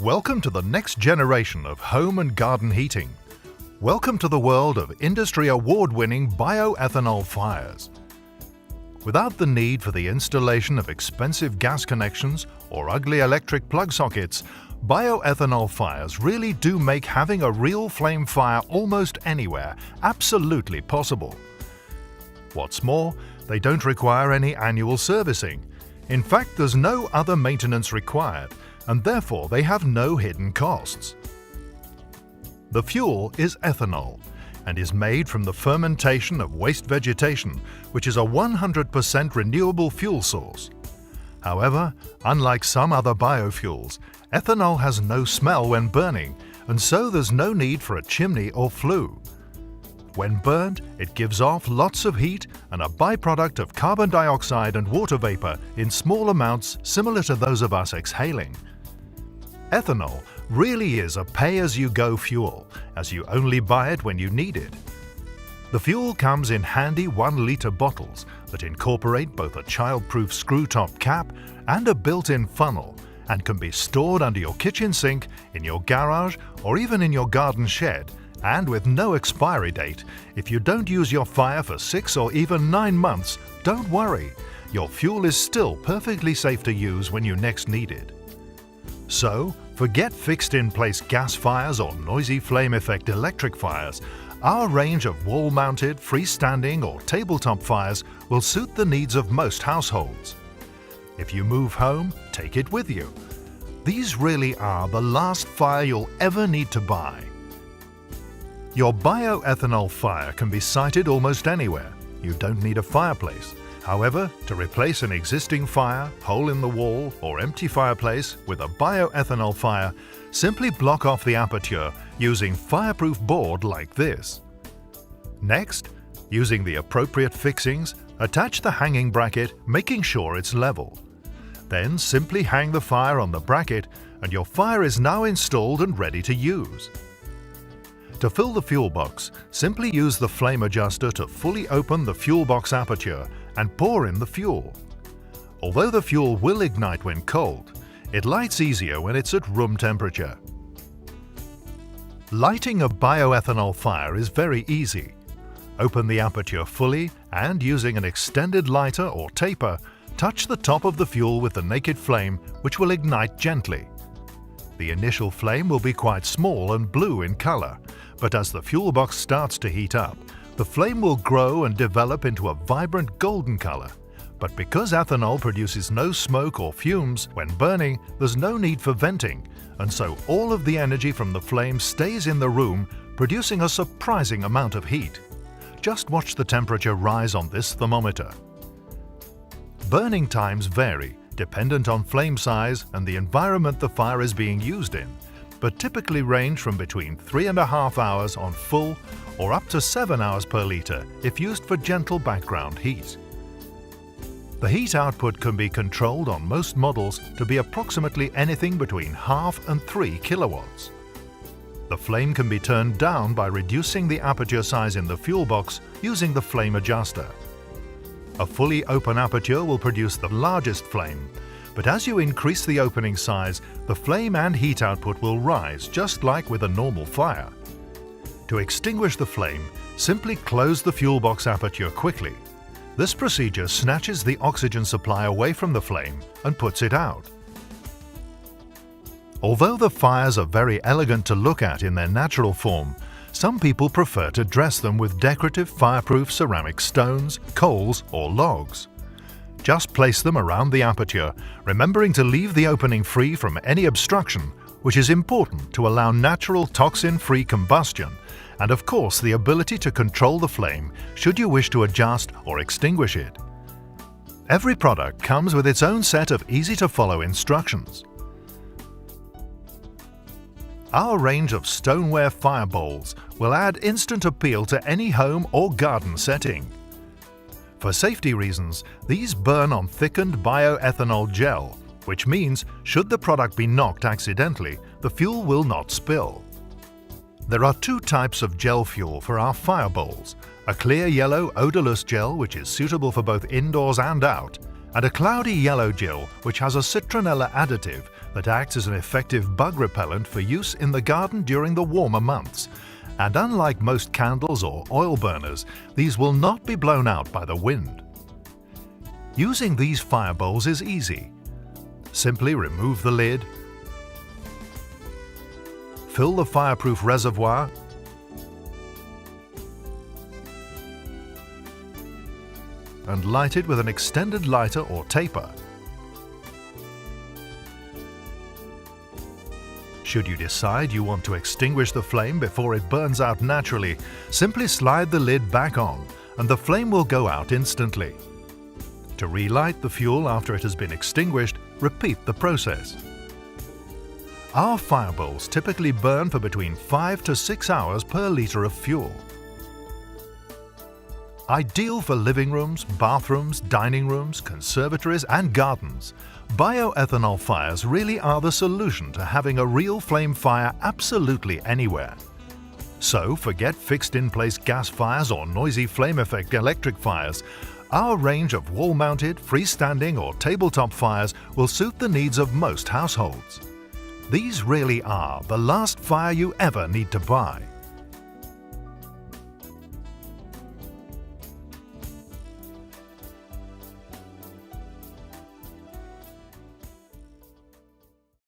Welcome to the next generation of home and garden heating. Welcome to the world of industry award-winning bioethanol fires. Without the need for the installation of expensive gas connections or ugly electric plug sockets, bioethanol fires really do make having a real flame fire almost anywhere absolutely possible. What's more, they don't require any annual servicing. In fact, there's no other maintenance required, and therefore they have no hidden costs. The fuel is ethanol and is made from the fermentation of waste vegetation, which is a 100% renewable fuel source. However, unlike some other biofuels, ethanol has no smell when burning, and so there's no need for a chimney or flue. When burned, it gives off lots of heat and a byproduct of carbon dioxide and water vapor in small amounts similar to those of us exhaling. Ethanol really is a pay-as-you-go fuel, as you only buy it when you need it. The fuel comes in handy 1-liter bottles that incorporate both a child-proof screw-top cap and a built-in funnel, and can be stored under your kitchen sink, in your garage, or even in your garden shed, and with no expiry date. If you don't use your fire for 6 or even 9 months, don't worry. Your fuel is still perfectly safe to use when you next need it. So, forget fixed-in-place gas fires or noisy flame effect electric fires. Our range of wall-mounted, freestanding or tabletop fires will suit the needs of most households. If you move home, take it with you. These really are the last fire you'll ever need to buy. Your bioethanol fire can be sited almost anywhere. You don't need a fireplace. However, to replace an existing fire, hole in the wall, or empty fireplace with a bioethanol fire, simply block off the aperture using fireproof board like this. Next, using the appropriate fixings, attach the hanging bracket, making sure it's level. Then simply hang the fire on the bracket and your fire is now installed and ready to use. To fill the fuel box, simply use the flame adjuster to fully open the fuel box aperture and pour in the fuel. Although the fuel will ignite when cold, it lights easier when it's at room temperature. Lighting a bioethanol fire is very easy. Open the aperture fully and, using an extended lighter or taper, touch the top of the fuel with the naked flame, which will ignite gently. The initial flame will be quite small and blue in color, but as the fuel box starts to heat up, the flame will grow and develop into a vibrant golden color. But because ethanol produces no smoke or fumes when burning, there's no need for venting, and so all of the energy from the flame stays in the room, producing a surprising amount of heat. Just watch the temperature rise on this thermometer. Burning times vary, dependent on flame size and the environment the fire is being used in, but typically range from between 3.5 hours on full or up to 7 hours per liter if used for gentle background heat. The heat output can be controlled on most models to be approximately anything between 0.5 and 3 kilowatts. The flame can be turned down by reducing the aperture size in the fuel box using the flame adjuster. A fully open aperture will produce the largest flame, but as you increase the opening size, the flame and heat output will rise just like with a normal fire. To extinguish the flame, simply close the fuel box aperture quickly. This procedure snatches the oxygen supply away from the flame and puts it out. Although the fires are very elegant to look at in their natural form, some people prefer to dress them with decorative fireproof ceramic stones, coals or logs. Just place them around the aperture, remembering to leave the opening free from any obstruction, which is important to allow natural toxin-free combustion, and of course the ability to control the flame should you wish to adjust or extinguish it. Every product comes with its own set of easy-to-follow instructions. Our range of stoneware fire bowls will add instant appeal to any home or garden setting. For safety reasons, these burn on thickened bioethanol gel, which means should the product be knocked accidentally, the fuel will not spill. There are 2 types of gel fuel for our fire bowls: a clear yellow odorless gel which is suitable for both indoors and out, and a cloudy yellow gel which has a citronella additive that acts as an effective bug repellent for use in the garden during the warmer months. And unlike most candles or oil burners, these will not be blown out by the wind. Using these fire bowls is easy. Simply remove the lid, fill the fireproof reservoir, and light it with an extended lighter or taper. Should you decide you want to extinguish the flame before it burns out naturally, simply slide the lid back on and the flame will go out instantly. To relight the fuel after it has been extinguished, repeat the process. Our fire bowls typically burn for between 5 to 6 hours per litre of fuel. Ideal for living rooms, bathrooms, dining rooms, conservatories and gardens, bioethanol fires really are the solution to having a real flame fire absolutely anywhere. So forget fixed-in-place gas fires or noisy flame effect electric fires. Our range of wall-mounted, freestanding or tabletop fires will suit the needs of most households. These really are the last fire you ever need to buy.